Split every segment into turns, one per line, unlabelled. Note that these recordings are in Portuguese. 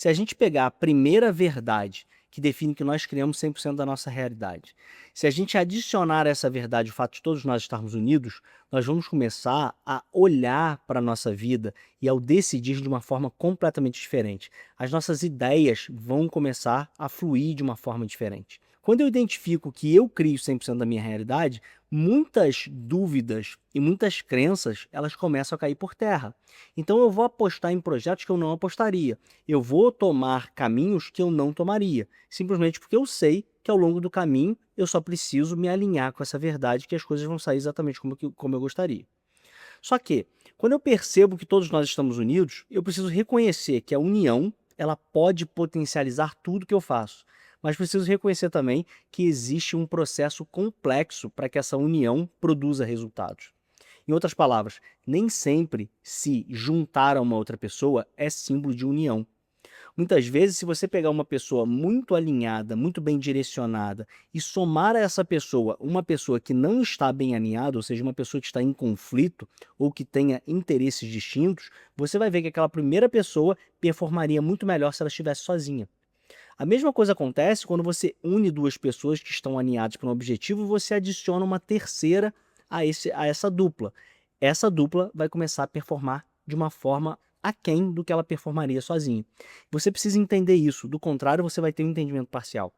Se a gente pegar a primeira verdade, que define que nós criamos 100% da nossa realidade, se a gente adicionar a essa verdade o fato de todos nós estarmos unidos, nós vamos começar a olhar para a nossa vida e ao decidir de uma forma completamente diferente. As nossas ideias vão começar a fluir de uma forma diferente. Quando eu identifico que eu crio 100% da minha realidade, muitas dúvidas e muitas crenças, elas começam a cair por terra. Então eu vou apostar em projetos que eu não apostaria. Eu vou tomar caminhos que eu não tomaria, simplesmente porque eu sei que ao longo do caminho eu só preciso me alinhar com essa verdade que as coisas vão sair exatamente como eu gostaria. Só que, quando eu percebo que todos nós estamos unidos, eu preciso reconhecer que a união, ela pode potencializar tudo que eu faço. Mas preciso reconhecer também que existe um processo complexo para que essa união produza resultados. Em outras palavras, nem sempre se juntar a uma outra pessoa é símbolo de união. Muitas vezes, se você pegar uma pessoa muito alinhada, muito bem direcionada e somar a essa pessoa uma pessoa que não está bem alinhada, ou seja, uma pessoa que está em conflito ou que tenha interesses distintos, você vai ver que aquela primeira pessoa performaria muito melhor se ela estivesse sozinha. A mesma coisa acontece quando você une duas pessoas que estão alinhadas para um objetivo e você adiciona uma terceira a essa dupla. Essa dupla vai começar a performar de uma forma aquém do que ela performaria sozinha. Você precisa entender isso, do contrário, você vai ter um entendimento parcial.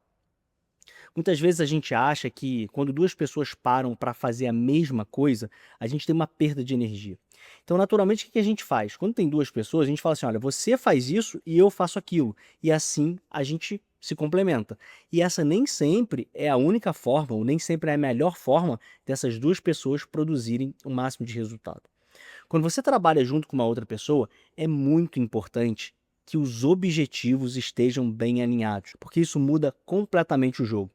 Muitas vezes a gente acha que quando duas pessoas param para fazer a mesma coisa, a gente tem uma perda de energia. Então, naturalmente, o que a gente faz? Quando tem duas pessoas, a gente fala assim: olha, você faz isso e eu faço aquilo. E assim a gente se complementa. E essa nem sempre é a única forma, ou nem sempre é a melhor forma dessas duas pessoas produzirem o máximo de resultado. Quando você trabalha junto com uma outra pessoa, é muito importante que os objetivos estejam bem alinhados, porque isso muda completamente o jogo.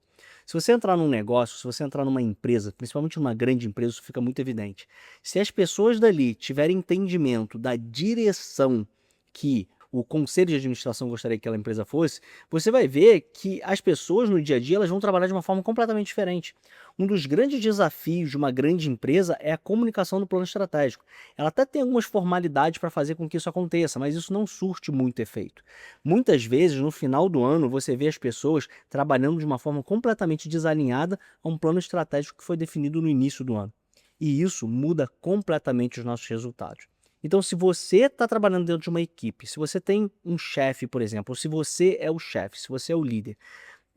Se você entrar num negócio, se você entrar numa empresa, principalmente numa grande empresa, isso fica muito evidente. Se as pessoas dali tiverem entendimento da direção que o conselho de administração gostaria que aquela empresa fosse, você vai ver que as pessoas no dia a dia elas vão trabalhar de uma forma completamente diferente. Um dos grandes desafios de uma grande empresa é a comunicação do plano estratégico. Ela até tem algumas formalidades para fazer com que isso aconteça, mas isso não surte muito efeito. Muitas vezes, no final do ano, você vê as pessoas trabalhando de uma forma completamente desalinhada a um plano estratégico que foi definido no início do ano. E isso muda completamente os nossos resultados. Então, se você está trabalhando dentro de uma equipe, se você tem um chefe, por exemplo, ou se você é o chefe, se você é o líder,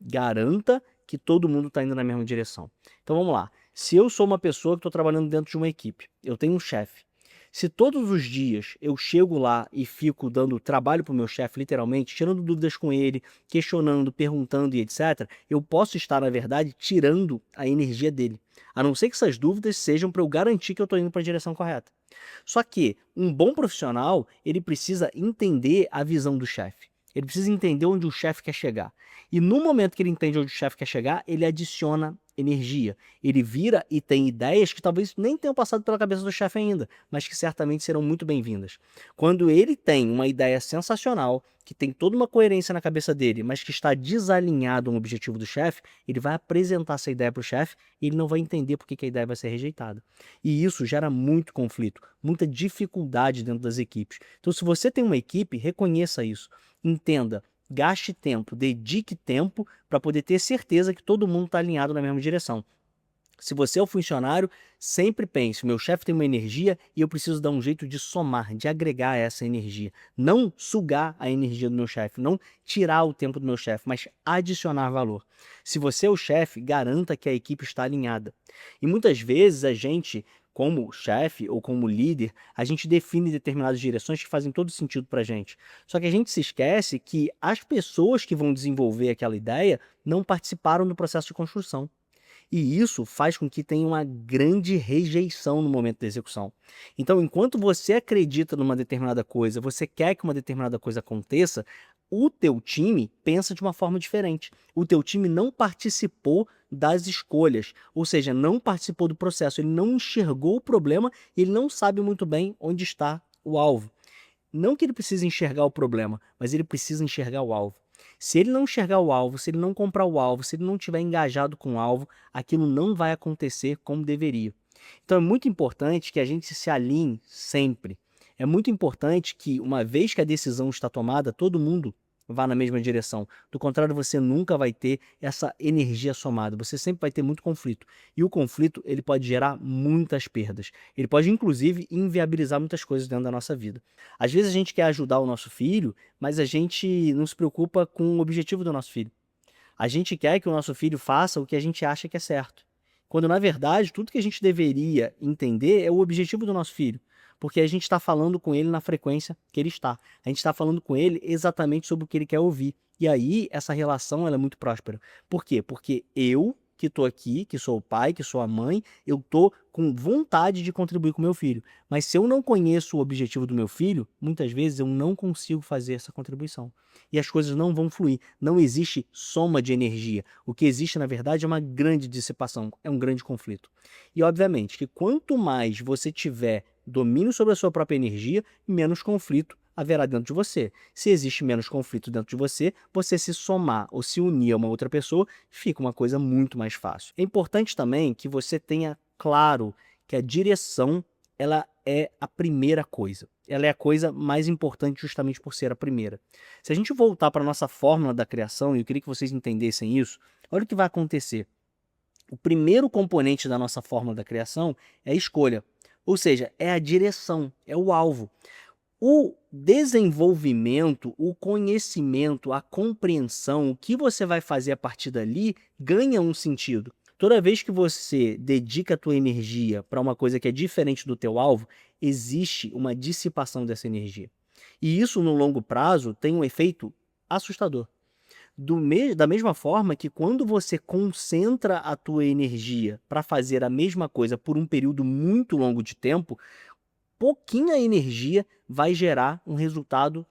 garanta que todo mundo está indo na mesma direção. Então vamos lá. Se eu sou uma pessoa que estou trabalhando dentro de uma equipe, eu tenho um chefe. Se todos os dias eu chego lá e fico dando trabalho para o meu chefe, literalmente, tirando dúvidas com ele, questionando, perguntando e etc., eu posso estar, na verdade, tirando a energia dele. A não ser que essas dúvidas sejam para eu garantir que eu estou indo para a direção correta. Só que um bom profissional, ele precisa entender a visão do chefe. Ele precisa entender onde o chefe quer chegar. E no momento que ele entende onde o chefe quer chegar, ele adiciona energia. Ele vira e tem ideias que talvez nem tenham passado pela cabeça do chefe ainda, mas que certamente serão muito bem-vindas. Quando ele tem uma ideia sensacional, que tem toda uma coerência na cabeça dele, mas que está desalinhado ao objetivo do chefe, ele vai apresentar essa ideia para o chefe e ele não vai entender por que a ideia vai ser rejeitada. E isso gera muito conflito, muita dificuldade dentro das equipes. Então, se você tem uma equipe, reconheça isso. Entenda, gaste tempo, dedique tempo para poder ter certeza que todo mundo está alinhado na mesma direção. Se você é o funcionário, sempre pense: meu chefe tem uma energia e eu preciso dar um jeito de somar, de agregar essa energia. Não sugar a energia do meu chefe, não tirar o tempo do meu chefe, mas adicionar valor. Se você é o chefe, garanta que a equipe está alinhada. E muitas vezes a gente, como chefe ou como líder, a gente define determinadas direções que fazem todo sentido para a gente. Só que a gente se esquece que as pessoas que vão desenvolver aquela ideia não participaram do processo de construção. E isso faz com que tenha uma grande rejeição no momento da execução. Então, enquanto você acredita numa determinada coisa, você quer que uma determinada coisa aconteça, o teu time pensa de uma forma diferente. O teu time não participou das escolhas, ou seja, não participou do processo, ele não enxergou o problema, ele não sabe muito bem onde está o alvo. Não que ele precise enxergar o problema, mas ele precisa enxergar o alvo. Se ele não enxergar o alvo, se ele não comprar o alvo, se ele não estiver engajado com o alvo, aquilo não vai acontecer como deveria. Então é muito importante que a gente se alinhe sempre. É muito importante que, uma vez que a decisão está tomada, todo mundo vá na mesma direção. Do contrário, você nunca vai ter essa energia somada, você sempre vai ter muito conflito. E o conflito, ele pode gerar muitas perdas. Ele pode, inclusive, inviabilizar muitas coisas dentro da nossa vida. Às vezes a gente quer ajudar o nosso filho, mas a gente não se preocupa com o objetivo do nosso filho. A gente quer que o nosso filho faça o que a gente acha que é certo. Quando, na verdade, tudo que a gente deveria entender é o objetivo do nosso filho. Porque a gente está falando com ele na frequência que ele está. A gente está falando com ele exatamente sobre o que ele quer ouvir. E aí, essa relação ela é muito próspera. Por quê? Porque eu, que estou aqui, que sou o pai, que sou a mãe, eu estou com vontade de contribuir com o meu filho. Mas se eu não conheço o objetivo do meu filho, muitas vezes eu não consigo fazer essa contribuição. E as coisas não vão fluir. Não existe soma de energia. O que existe, na verdade, é uma grande dissipação, é um grande conflito. E, obviamente, que quanto mais você tiver domínio sobre a sua própria energia, menos conflito haverá dentro de você. Se existe menos conflito dentro de você, você se somar ou se unir a uma outra pessoa, fica uma coisa muito mais fácil. É importante também que você tenha claro que a direção ela é a primeira coisa. Ela é a coisa mais importante justamente por ser a primeira. Se a gente voltar para a nossa fórmula da criação, e eu queria que vocês entendessem isso, olha o que vai acontecer. O primeiro componente da nossa fórmula da criação é a escolha. Ou seja, é a direção, é o alvo. O desenvolvimento, o conhecimento, a compreensão, o que você vai fazer a partir dali ganha um sentido. Toda vez que você dedica a tua energia para uma coisa que é diferente do teu alvo, existe uma dissipação dessa energia. E isso no longo prazo tem um efeito assustador. Da mesma forma que quando você concentra a tua energia para fazer a mesma coisa por um período muito longo de tempo, pouquinha energia vai gerar um resultado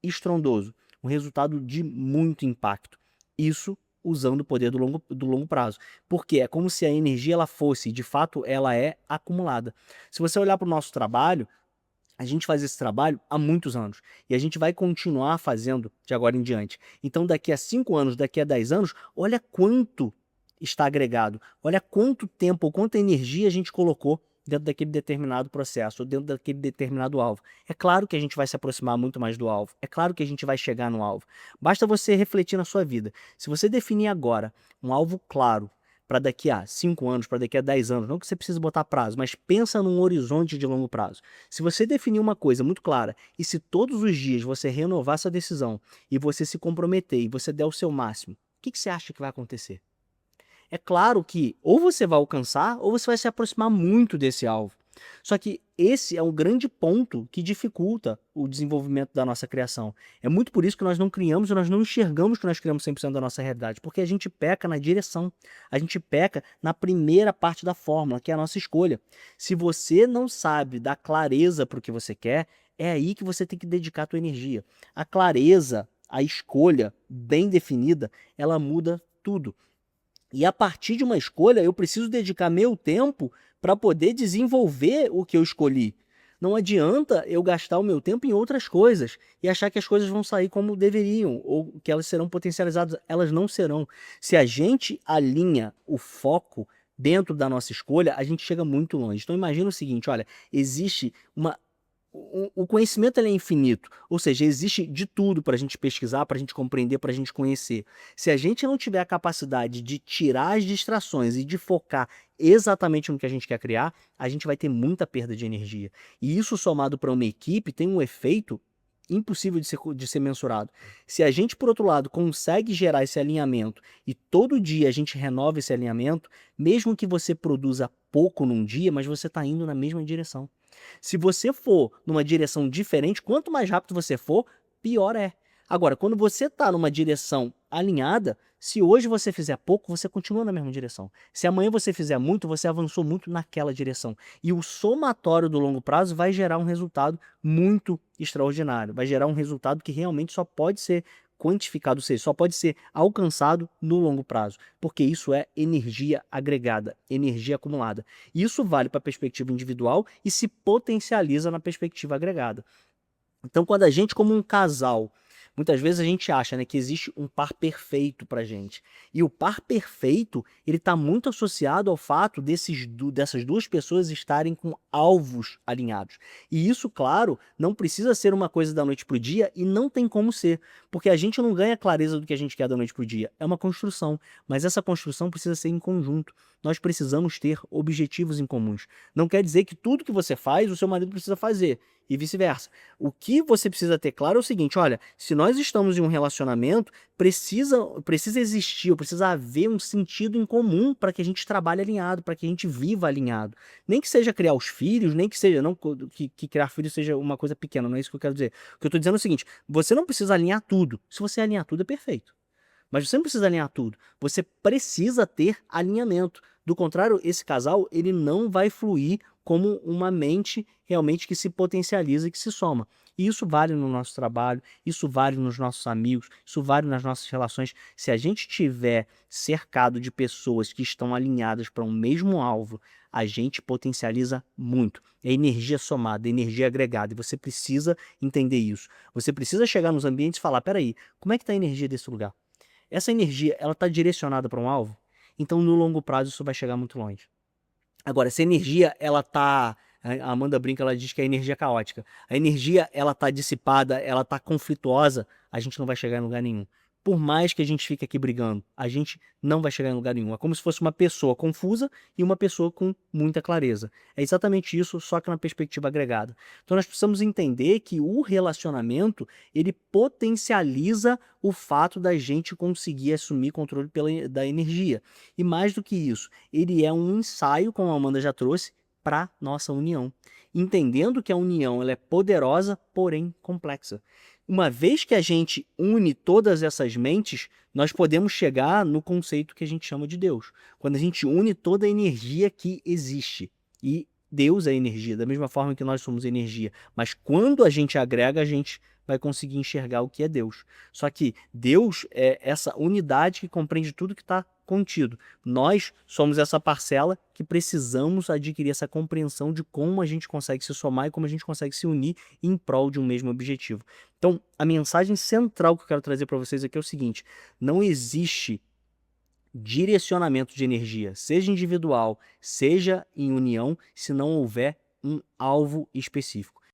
estrondoso, um resultado de muito impacto. Isso usando o poder do longo prazo. Porque é como se a energia ela fosse, de fato, ela é acumulada. Se você olhar para o nosso trabalho, a gente faz esse trabalho há muitos anos e a gente vai continuar fazendo de agora em diante. Então, daqui a 5 anos, daqui a 10 anos, olha quanto está agregado, olha quanto tempo, quanta energia a gente colocou dentro daquele determinado processo, ou dentro daquele determinado alvo. É claro que a gente vai se aproximar muito mais do alvo, é claro que a gente vai chegar no alvo. Basta você refletir na sua vida. Se você definir agora um alvo claro, para daqui a 5 anos, para daqui a 10 anos, não que você precise botar prazo, mas pensa num horizonte de longo prazo. Se você definir uma coisa muito clara e se todos os dias você renovar essa decisão e você se comprometer e você der o seu máximo, o que você acha que vai acontecer? É claro que ou você vai alcançar ou você vai se aproximar muito desse alvo. Só que esse é um grande ponto que dificulta o desenvolvimento da nossa criação. É muito por isso que nós não criamos e nós não enxergamos que nós criamos 100% da nossa realidade, porque a gente peca na direção, a gente peca na primeira parte da fórmula, que é a nossa escolha. Se você não sabe dar clareza para o que você quer, é aí que você tem que dedicar a tua energia. A clareza, a escolha bem definida, ela muda tudo. E a partir de uma escolha, eu preciso dedicar meu tempo para poder desenvolver o que eu escolhi. Não adianta eu gastar o meu tempo em outras coisas e achar que as coisas vão sair como deveriam ou que elas serão potencializadas. Elas não serão. Se a gente alinha o foco dentro da nossa escolha, a gente chega muito longe. Então imagina o seguinte, olha, existe uma o conhecimento ele é infinito, ou seja, existe de tudo para a gente pesquisar, para a gente compreender, para a gente conhecer. Se a gente não tiver a capacidade de tirar as distrações e de focar exatamente no que a gente quer criar, a gente vai ter muita perda de energia. E isso somado para uma equipe tem um efeito impossível de ser mensurado. Se a gente, por outro lado, consegue gerar esse alinhamento e todo dia a gente renova esse alinhamento, mesmo que você produza pouco num dia, mas você está indo na mesma direção. Se você for numa direção diferente, quanto mais rápido você for, pior é. Agora, quando você está numa direção alinhada, se hoje você fizer pouco, você continua na mesma direção. Se amanhã você fizer muito, você avançou muito naquela direção. E o somatório do longo prazo vai gerar um resultado muito extraordinário. Vai gerar um resultado que realmente só pode ser quantificado, ou seja, só pode ser alcançado no longo prazo, porque isso é energia agregada, energia acumulada. Isso vale para a perspectiva individual e se potencializa na perspectiva agregada. Então, quando a gente, como um casal, Muitas vezes a gente acha, né, que existe um par perfeito pra gente. E o par perfeito, ele está muito associado ao fato dessas duas pessoas estarem com alvos alinhados. E isso, claro, não precisa ser uma coisa da noite pro dia e não tem como ser, porque a gente não ganha clareza do que a gente quer da noite pro dia. É uma construção, mas essa construção precisa ser em conjunto. Nós precisamos ter objetivos em comuns. Não quer dizer que tudo que você faz, o seu marido precisa fazer, e vice-versa. O que você precisa ter claro é o seguinte: olha, se nós estamos em um relacionamento, precisa existir, ou precisa haver um sentido em comum para que a gente trabalhe alinhado, para que a gente viva alinhado. Nem que seja criar os filhos, nem que seja, não que criar filhos seja uma coisa pequena, não é isso que eu quero dizer. O que eu estou dizendo é o seguinte: você não precisa alinhar tudo. Se você alinhar tudo, é perfeito. Mas você não precisa alinhar tudo, você precisa ter alinhamento. Do contrário, esse casal ele não vai fluir como uma mente realmente que se potencializa e que se soma. E isso vale no nosso trabalho, isso vale nos nossos amigos, isso vale nas nossas relações. Se a gente tiver cercado de pessoas que estão alinhadas para um mesmo alvo, a gente potencializa muito. É energia somada, é energia agregada, e você precisa entender isso. Você precisa chegar nos ambientes e falar: peraí, como é que está a energia desse lugar? Essa energia, ela está direcionada para um alvo? Então, no longo prazo, isso vai chegar muito longe. Agora, se a energia, ela tá, a Amanda brinca, ela diz que é energia caótica. A energia, ela tá dissipada, ela tá conflituosa, a gente não vai chegar em lugar nenhum. Por mais que a gente fique aqui brigando, a gente não vai chegar em lugar nenhum. É como se fosse uma pessoa confusa e uma pessoa com muita clareza. É exatamente isso, só que na perspectiva agregada. Então nós precisamos entender que o relacionamento, ele potencializa o fato da gente conseguir assumir controle da energia. E mais do que isso, ele é um ensaio, como a Amanda já trouxe, para nossa união. Entendendo que a união ela é poderosa, porém complexa. Uma vez que a gente une todas essas mentes, nós podemos chegar no conceito que a gente chama de Deus. Quando a gente une toda a energia que existe. E Deus é energia, da mesma forma que nós somos energia. Mas quando a gente agrega, a gente vai conseguir enxergar o que é Deus. Só que Deus é essa unidade que compreende tudo que está contido. Nós somos essa parcela que precisamos adquirir essa compreensão de como a gente consegue se somar e como a gente consegue se unir em prol de um mesmo objetivo. Então, a mensagem central que eu quero trazer para vocês aqui é o seguinte: não existe direcionamento de energia, seja individual, seja em união, se não houver um alvo específico.